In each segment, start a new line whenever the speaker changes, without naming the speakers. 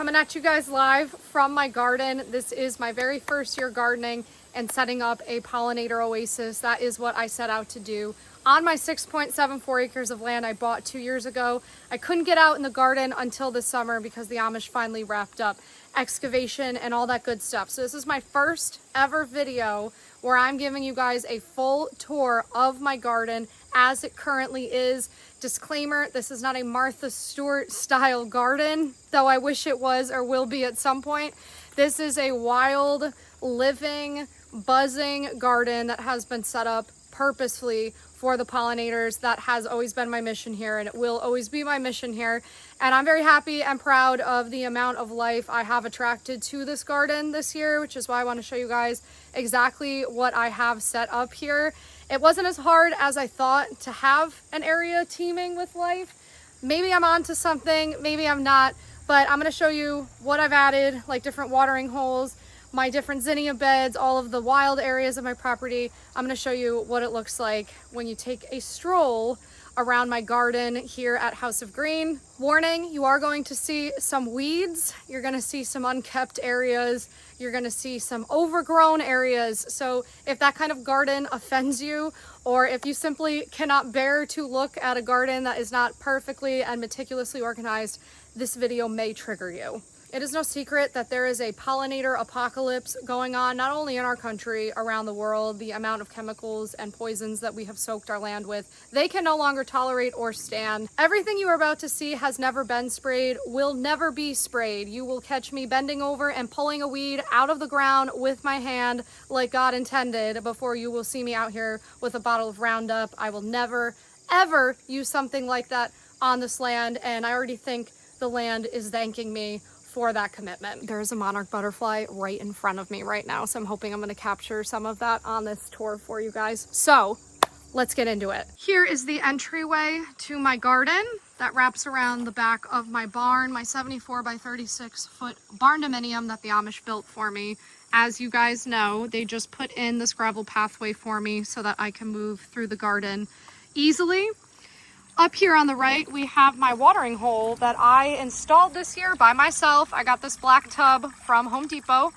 Coming at you guys live from my garden. This is my very first year gardening and setting up a pollinator oasis. That is what I set out to do on my 6.74 acres of land I bought 2 years ago. I couldn't get out in the garden until this summer because the Amish finally wrapped up excavation and all that good stuff. So this is my first ever video where I'm giving you guys a full tour of my garden as it currently is. Disclaimer, this is not a Martha Stewart style garden, though I wish it was or will be at some point. This is a wild, living, buzzing garden that has been set up purposefully for the pollinators. That has always been my mission here, and it will always be my mission here. And I'm very happy and proud of the amount of life I have attracted to this garden this year, which is why I want to show you guys exactly what I have set up here. It wasn't as hard as I thought to have an area teeming with life. Maybe I'm onto something, maybe I'm not, but I'm going to show you what I've added, like different watering holes, my different zinnia beds, all of the wild areas of my property. I'm going to show you what it looks like when you take a stroll around my garden here at House of Green. Warning, you are going to see some weeds. You're going to see some unkept areas. You're going to see some overgrown areas. So if that kind of garden offends you, or if you simply cannot bear to look at a garden that is not perfectly and meticulously organized, this video may trigger you. It is no secret that there is a pollinator apocalypse going on, not only in our country, around the world. The amount of chemicals and poisons that we have soaked our land with, they can no longer tolerate or stand. Everything you are about to see has never been sprayed, will never be sprayed. You will catch me bending over and pulling a weed out of the ground with my hand like God intended before you will see me out here with a bottle of Roundup. I will never, ever use something like that on this land, and I already think the land is thanking me for that commitment. There's a monarch butterfly right in front of me right now, so I'm hoping I'm going to capture some of that on this tour for you guys. So let's get into it. Here is the entryway to my garden that wraps around the back of my barn, my 74 by 36 foot barn dominium that the Amish built for me. As you guys know, they just put in this gravel pathway for me so that I can move through the garden easily. Up here on the right, we have my watering hole that I installed this year by myself. I got this black tub from Home Depot.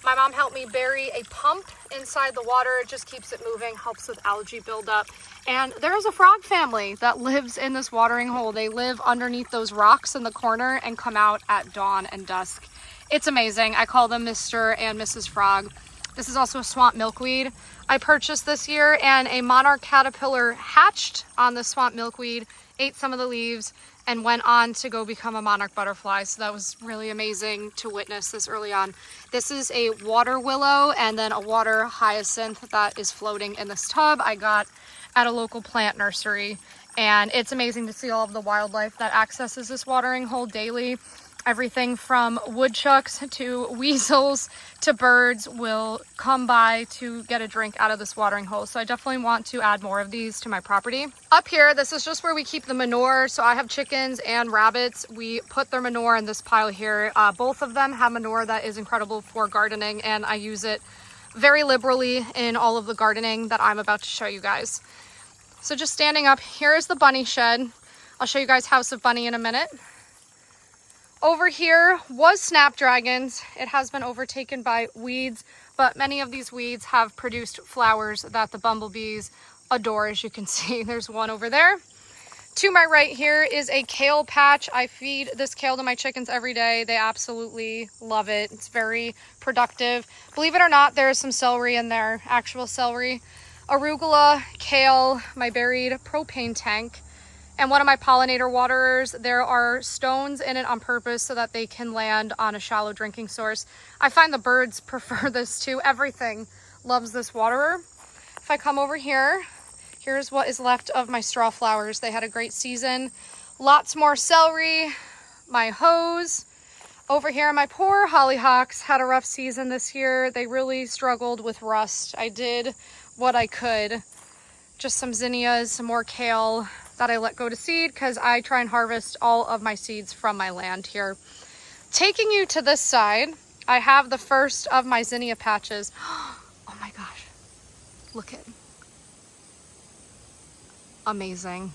My mom helped me bury a pump inside the water. It just keeps it moving, helps with algae buildup. And there's a frog family that lives in this watering hole. They live underneath those rocks in the corner and come out at dawn and dusk. It's amazing. I call them Mr. and Mrs. Frog. This is also a swamp milkweed I purchased this year, and a monarch caterpillar hatched on the swamp milkweed, ate some of the leaves, and went on to go become a monarch butterfly. So that was really amazing to witness this early on. This is a water willow and then a water hyacinth that is floating in this tub I got at a local plant nursery. And it's amazing to see all of the wildlife that accesses this watering hole daily. Everything from woodchucks to weasels to birds will come by to get a drink out of this watering hole. So I definitely want to add more of these to my property. Up here, this is just where we keep the manure. So I have chickens and rabbits. We put their manure in this pile here. Both of them have manure that is incredible for gardening, and I use it very liberally in all of the gardening that I'm about to show you guys. So just standing up, here is the bunny shed. I'll show you guys House of Bunny in a minute. Over here was snapdragons. It has been overtaken by weeds, but many of these weeds have produced flowers that the bumblebees adore. As you can see, there's one over there. To my right here is a kale patch. I feed this kale to my chickens every day. They absolutely love it. It's very productive. Believe it or not, there's some celery in there, actual celery, arugula, kale, my buried propane tank, and one of my pollinator waterers. There are stones in it on purpose so that they can land on a shallow drinking source. I find the birds prefer this too. Everything loves this waterer. If I come over here, here's what is left of my straw flowers. They had a great season. Lots more celery, my hose. Over here, my poor hollyhocks had a rough season this year. They really struggled with rust. I did what I could. Just some zinnias, some more kale that I let go to seed because I try and harvest all of my seeds from my land here. Taking you to this side, I have the first of my zinnia patches. Oh my gosh, look at, amazing.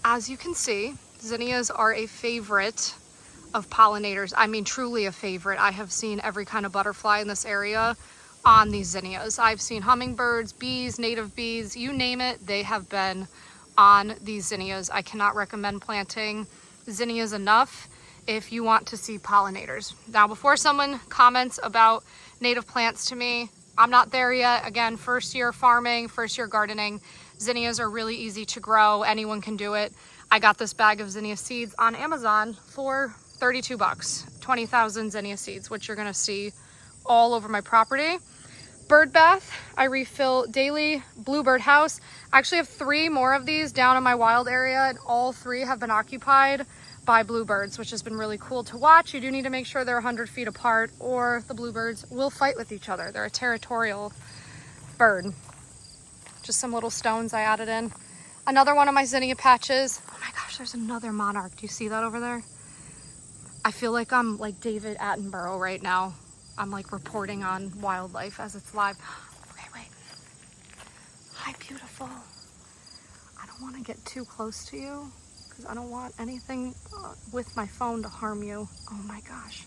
As you can see, zinnias are a favorite of pollinators. I mean, truly a favorite. I have seen every kind of butterfly in this area on these zinnias. I've seen hummingbirds, bees, native bees, you name it, they have been on these zinnias. I cannot recommend planting zinnias enough if you want to see pollinators. Now, before someone comments about native plants to me, I'm not there yet. Again, first year farming, first year gardening. Zinnias are really easy to grow. Anyone can do it. I got this bag of zinnia seeds on Amazon for 32 bucks, 20,000 zinnia seeds, which you're gonna see all over my property. Bird bath, I refill daily. Bluebird house, I actually have 3 more of these down in my wild area, and all 3 have been occupied by bluebirds, which has been really cool to watch. You do need to make sure they're 100 feet apart or the bluebirds will fight with each other. They're a territorial bird. Just some little stones I added in. Another one of my zinnia patches. Oh my gosh, there's another monarch. Do you see that over there? I feel like I'm like David Attenborough right now. I'm like reporting on wildlife as it's live. Okay, wait. Hi, beautiful. I don't want to get too close to you because I don't want anything with my phone to harm you. Oh my gosh.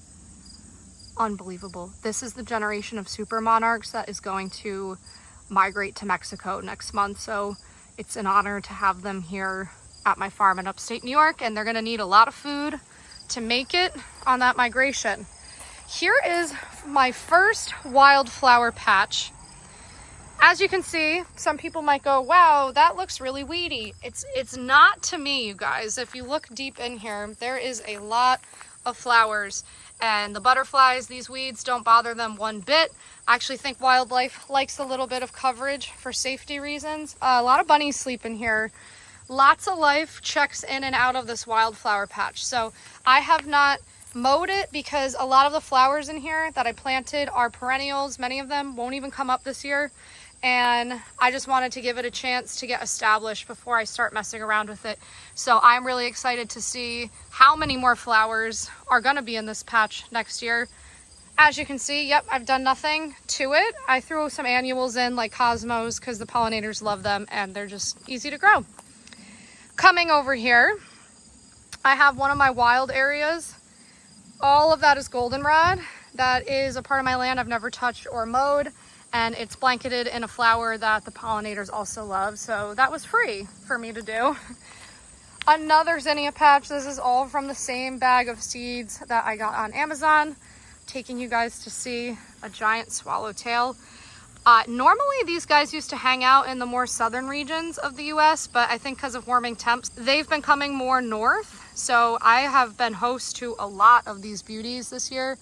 Unbelievable. This is the generation of super monarchs that is going to migrate to Mexico next month. So it's an honor to have them here at my farm in upstate New York, and they're going to need a lot of food to make it on that migration. Here is my first wildflower patch. As you can see, some people might go, wow, that looks really weedy. It's not to me, you guys. If you look deep in here, there is a lot of flowers, and the butterflies, these weeds don't bother them one bit. I actually think wildlife likes a little bit of coverage for safety reasons. A lot of bunnies sleep in here. Lots of life checks in and out of this wildflower patch. So I have not mowed it because a lot of the flowers in here that I planted are perennials. Many of them won't even come up this year. And I just wanted to give it a chance to get established before I start messing around with it. So I'm really excited to see how many more flowers are gonna be in this patch next year. As you can see, yep, I've done nothing to it. I threw some annuals in like cosmos because the pollinators love them and they're just easy to grow. Coming over here, I have one of my wild areas. All of that is goldenrod. That is a part of my land I've never touched or mowed, and it's blanketed in a flower that the pollinators also love. So that was free for me to do. Another zinnia patch. This is all from the same bag of seeds that I got on Amazon. Taking you guys to see a giant swallowtail. Normally these guys used to hang out in the more southern regions of the US, but I think because of warming temps, they've been coming more north. So I have been host to a lot of these beauties this year.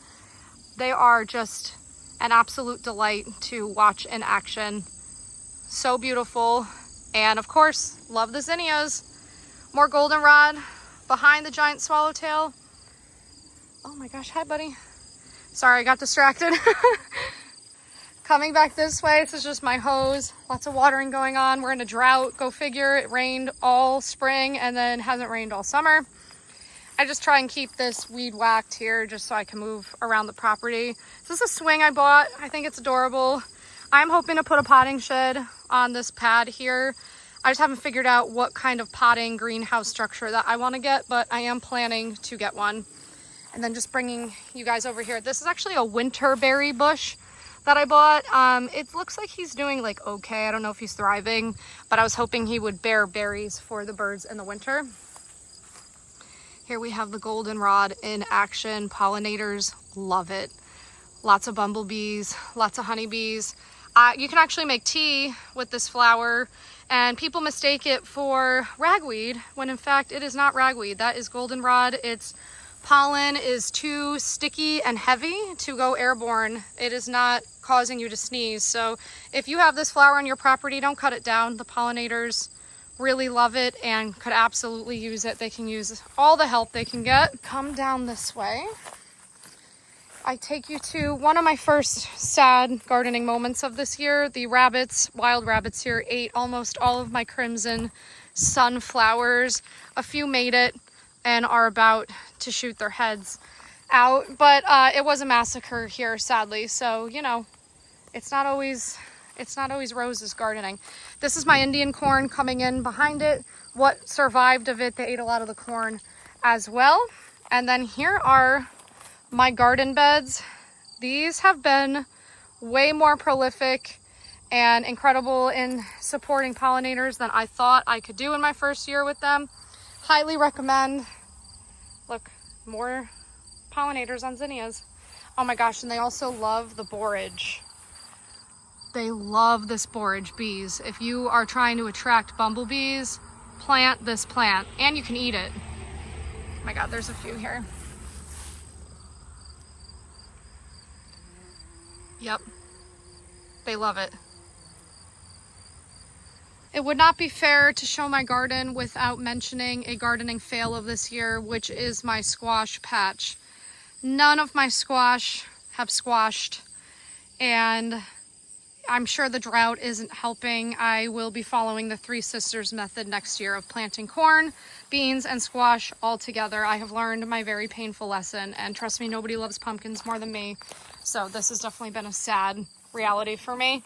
They are just an absolute delight to watch in action. So beautiful. And of course, love the zinnias. More goldenrod behind the giant swallowtail. Oh my gosh, hi buddy. Sorry, I got distracted. Coming back this way, this is just my hose. Lots of watering going on. We're in a drought, go figure. It rained all spring and then hasn't rained all summer. I just try and keep this weed whacked here just so I can move around the property. This is a swing I bought. I think it's adorable. I'm hoping to put a potting shed on this pad here. I just haven't figured out what kind of potting greenhouse structure that I want to get, but I am planning to get one. And then just bringing you guys over here. This is actually a winter berry bush that I bought. It looks like he's doing like okay. I don't know if he's thriving, but I was hoping he would bear berries for the birds in the winter. Here we have the goldenrod in action. Pollinators love it. Lots of bumblebees, lots of honeybees. You can actually make tea with this flower, and people mistake it for ragweed when in fact it is not ragweed. That is goldenrod. Its pollen is too sticky and heavy to go airborne. It is not causing you to sneeze. So if you have this flower on your property, don't cut it down. The pollinators really love it and could absolutely use it. They can use all the help they can get. Come down this way. I take you to one of my first sad gardening moments of this year. The rabbits, wild rabbits here, ate almost all of my crimson sunflowers. A few made it and are about to shoot their heads out, but it was a massacre here, sadly. So, you know, it's not always roses gardening. This is my Indian corn coming in behind it. What survived of it, they ate a lot of the corn as well. And then here are my garden beds. These have been way more prolific and incredible in supporting pollinators than I thought I could do in my first year with them. Highly recommend. Look, more pollinators on zinnias. Oh my gosh, and they also love the borage. They love this borage, bees. If you are trying to attract bumblebees, plant this plant, and you can eat it. Oh my God, there's a few here. Yep, they love it. It would not be fair to show my garden without mentioning a gardening fail of this year, which is my squash patch. None of my squash have squashed, and I'm sure the drought isn't helping. I will be following the Three Sisters method next year of planting corn, beans, and squash all together. I have learned my very painful lesson, and trust me, nobody loves pumpkins more than me. So this has definitely been a sad reality for me.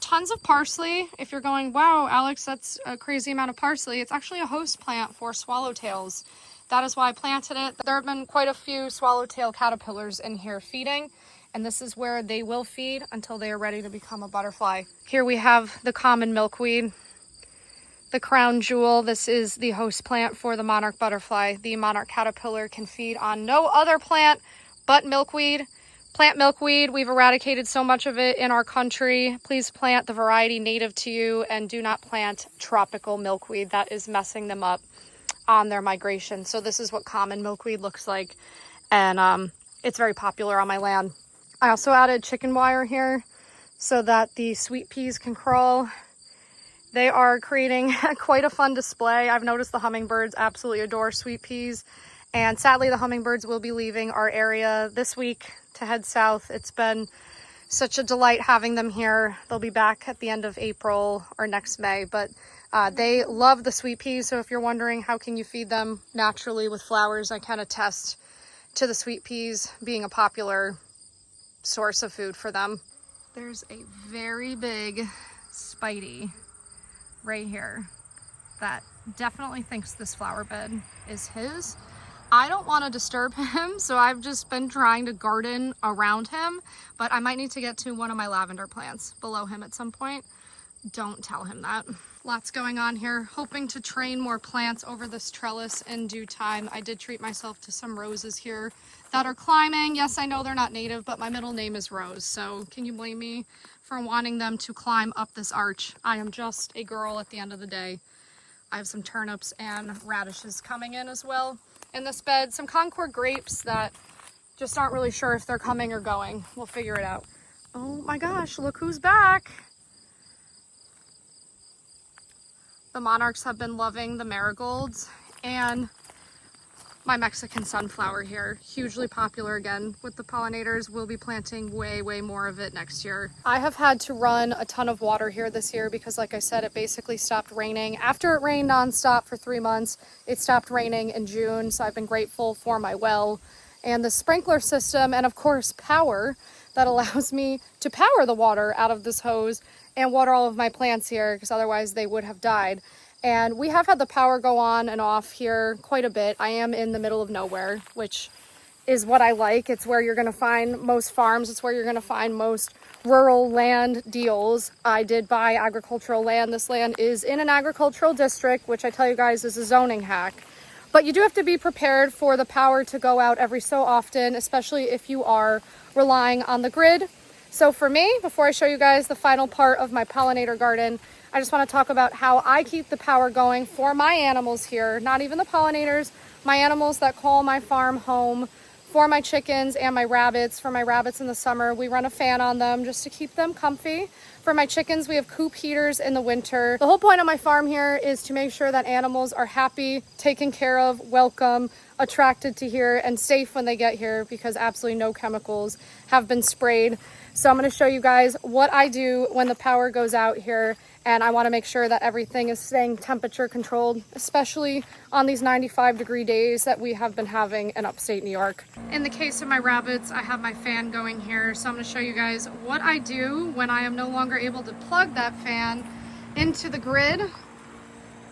Tons of parsley. If you're going, wow, Alex, that's a crazy amount of parsley. It's actually a host plant for swallowtails. That is why I planted it. There have been quite a few swallowtail caterpillars in here feeding, and this is where they will feed until they are ready to become a butterfly. Here we have the common milkweed, the crown jewel. This is the host plant for the monarch butterfly. The monarch caterpillar can feed on no other plant but milkweed. Plant milkweed. We've eradicated so much of it in our country. Please plant the variety native to you and do not plant tropical milkweed. That is messing them up on their migration. So this is what common milkweed looks like, and it's very popular on my land. I also added chicken wire here so that the sweet peas can crawl. They are creating quite a fun display. I've noticed the hummingbirds absolutely adore sweet peas, and sadly the hummingbirds will be leaving our area this week to head south. It's been such a delight having them here. They'll be back at the end of April or next May, but they love the sweet peas. So if you're wondering how can you feed them naturally with flowers, I can attest to the sweet peas being a popular source of food for them. There's a very big Spidey right here that definitely thinks this flower bed is his. I don't want to disturb him, so I've just been trying to garden around him, but I might need to get to one of my lavender plants below him at some point. Don't tell him that. Lots going on here. Hoping to train more plants over this trellis in due time. I did treat myself to some roses here that are climbing. Yes, I know they're not native, but my middle name is Rose, so can you blame me for wanting them to climb up this arch? I am just a girl at the end of the day. I have some turnips and radishes coming in as well in this bed. Some Concord grapes that just aren't really sure if they're coming or going. We'll figure it out. Oh my gosh, look who's back. The monarchs have been loving the marigolds, and my Mexican sunflower here, hugely popular again with the pollinators. We'll be planting way more of it next year. I have had to run a ton of water here this year because, like I said, it basically stopped raining. After it rained nonstop for 3 months, it stopped raining in June, so I've been grateful for my well and the sprinkler system, and of course power that allows me to power the water out of this hose and water all of my plants here, because otherwise they would have died. And we have had the power go on and off here quite a bit. I am in the middle of nowhere, which is what I like. It's where you're going to find most farms. It's where you're going to find most rural land deals. I did buy agricultural land. This land is in an agricultural district, which I tell you guys is a zoning hack. But you do have to be prepared for the power to go out every so often, especially if you are relying on the grid. So for me, before I show you guys the final part of my pollinator garden, I just want to talk about how I keep the power going for my animals here, not even the pollinators, my animals that call my farm home, for my chickens and my rabbits. For my rabbits in the summer, we run a fan on them just to keep them comfy. For my chickens, we have coop heaters in the winter. The whole point of my farm here is to make sure that animals are happy, taken care of, welcome, attracted to here, and safe when they get here, because absolutely no chemicals have been sprayed. So I'm going to show you guys what I do when the power goes out here, and I want to make sure that everything is staying temperature controlled, especially on these 95-degree days that we have been having in upstate New York. In the case of my rabbits, I have my fan going here, so I'm going to show you guys what I do when I am no longer able to plug that fan into the grid.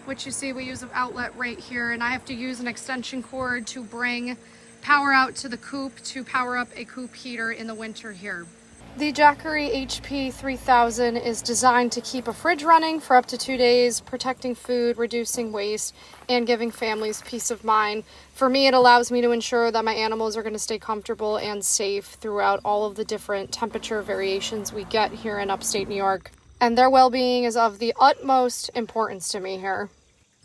which you see we use an outlet right here, and I have to use an extension cord to bring power out to the coop to power up a coop heater in the winter here. The Jackery HP 3000 is designed to keep a fridge running for up to 2 days, protecting food, reducing waste, and giving families peace of mind. For me, it allows me to ensure that my animals are going to stay comfortable and safe throughout all of the different temperature variations we get here in upstate New York. And their well-being is of the utmost importance to me here.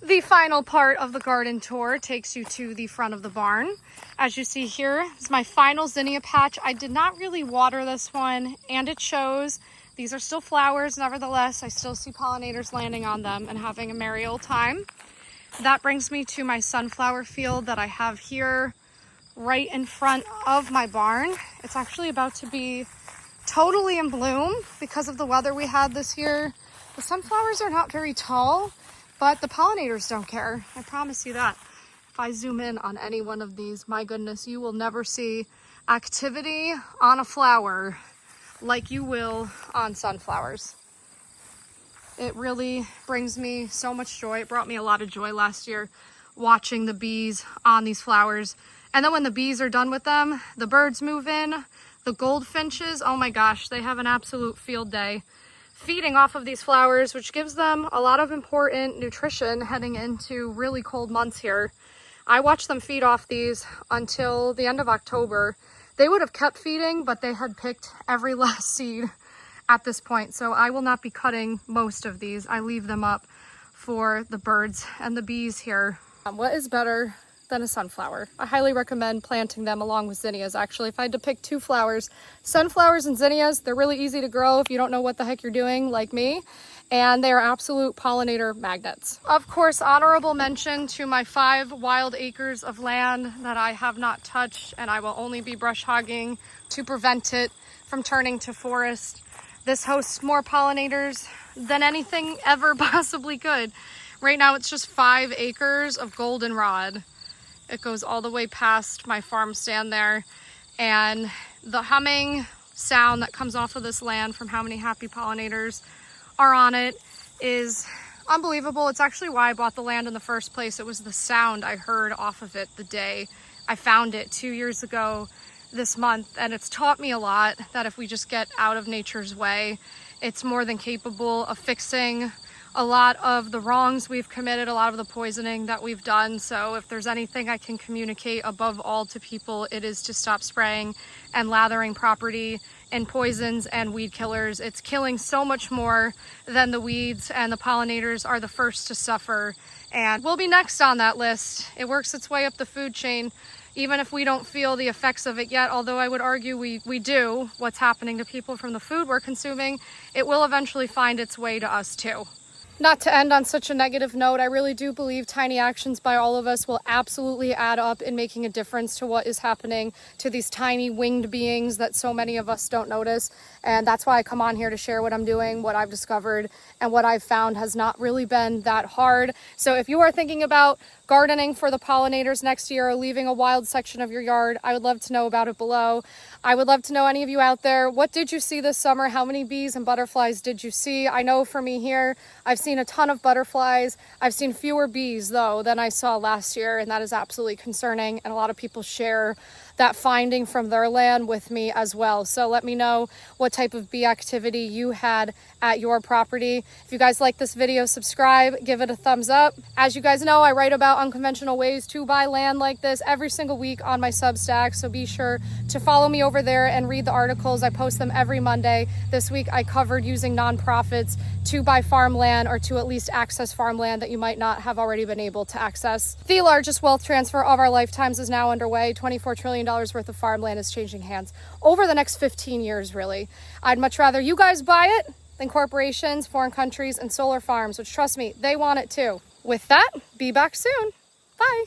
The final part of the garden tour takes you to the front of the barn. As you see here, this is my final zinnia patch. I did not really water this one, and it shows. These are still flowers. Nevertheless, I still see pollinators landing on them and having a merry old time. That brings me to my sunflower field that I have here right in front of my barn. It's actually about to be totally in bloom because of the weather we had this year. The sunflowers are not very tall, but the pollinators don't care. I promise you that. If I zoom in on any one of these, my goodness, you will never see activity on a flower like you will on sunflowers. It really brings me so much joy. It brought me a lot of joy last year watching the bees on these flowers. And then when the bees are done with them, the birds move in, the goldfinches, oh my gosh, they have an absolute field day feeding off of these flowers, which gives them a lot of important nutrition heading into really cold months here. I watched them feed off these until the end of October. They would have kept feeding, but they had picked every last seed at this point. So I will not be cutting most of these. I leave them up for the birds and the bees here. What is better than a sunflower? I highly recommend planting them along with zinnias. Actually, if I had to pick two flowers, sunflowers and zinnias, they're really easy to grow if you don't know what the heck you're doing like me, and they are absolute pollinator magnets. Of course, honorable mention to my 5 wild acres of land that I have not touched, and I will only be brush hogging to prevent it from turning to forest. This hosts more pollinators than anything ever possibly could. Right now it's just 5 acres of goldenrod. It goes all the way past my farm stand there, and the humming sound that comes off of this land from how many happy pollinators are on it is unbelievable. It's actually why I bought the land in the first place. It was the sound I heard off of it the day I found it 2 years ago this month, and it's taught me a lot that if we just get out of nature's way, it's more than capable of fixing a lot of the wrongs we've committed, a lot of the poisoning that we've done. So if there's anything I can communicate above all to people, it is to stop spraying and lathering property in poisons and weed killers. It's killing so much more than the weeds, and the pollinators are the first to suffer, and we'll be next on that list. It works its way up the food chain, even if we don't feel the effects of it yet, although I would argue we do. What's happening to people from the food we're consuming, it will eventually find its way to us too. Not to end on such a negative note, I really do believe tiny actions by all of us will absolutely add up in making a difference to what is happening to these tiny winged beings that so many of us don't notice. And that's why I come on here to share what I'm doing, what I've discovered, and what I've found has not really been that hard. So if you are thinking about gardening for the pollinators next year or leaving a wild section of your yard, I would love to know about it below. I would love to know, any of you out there, what did you see this summer? How many bees and butterflies did you see? I know for me here, I've seen a ton of butterflies. I've seen fewer bees though than I saw last year, and that is absolutely concerning. And a lot of people share that finding from their land with me as well. So let me know what type of bee activity you had at your property. If you guys like this video, subscribe, give it a thumbs up. As you guys know, I write about unconventional ways to buy land like this every single week on my Substack, so be sure to follow me over there and read the articles. I post them every Monday. This week I covered using nonprofits to buy farmland, or to at least access farmland that you might not have already been able to access. The largest wealth transfer of our lifetimes is now underway. $24 trillion worth of farmland is changing hands over the next 15 years, really. I'd much rather you guys buy it than corporations, foreign countries, and solar farms, which, trust me, they want it too. With that, be back soon. Bye.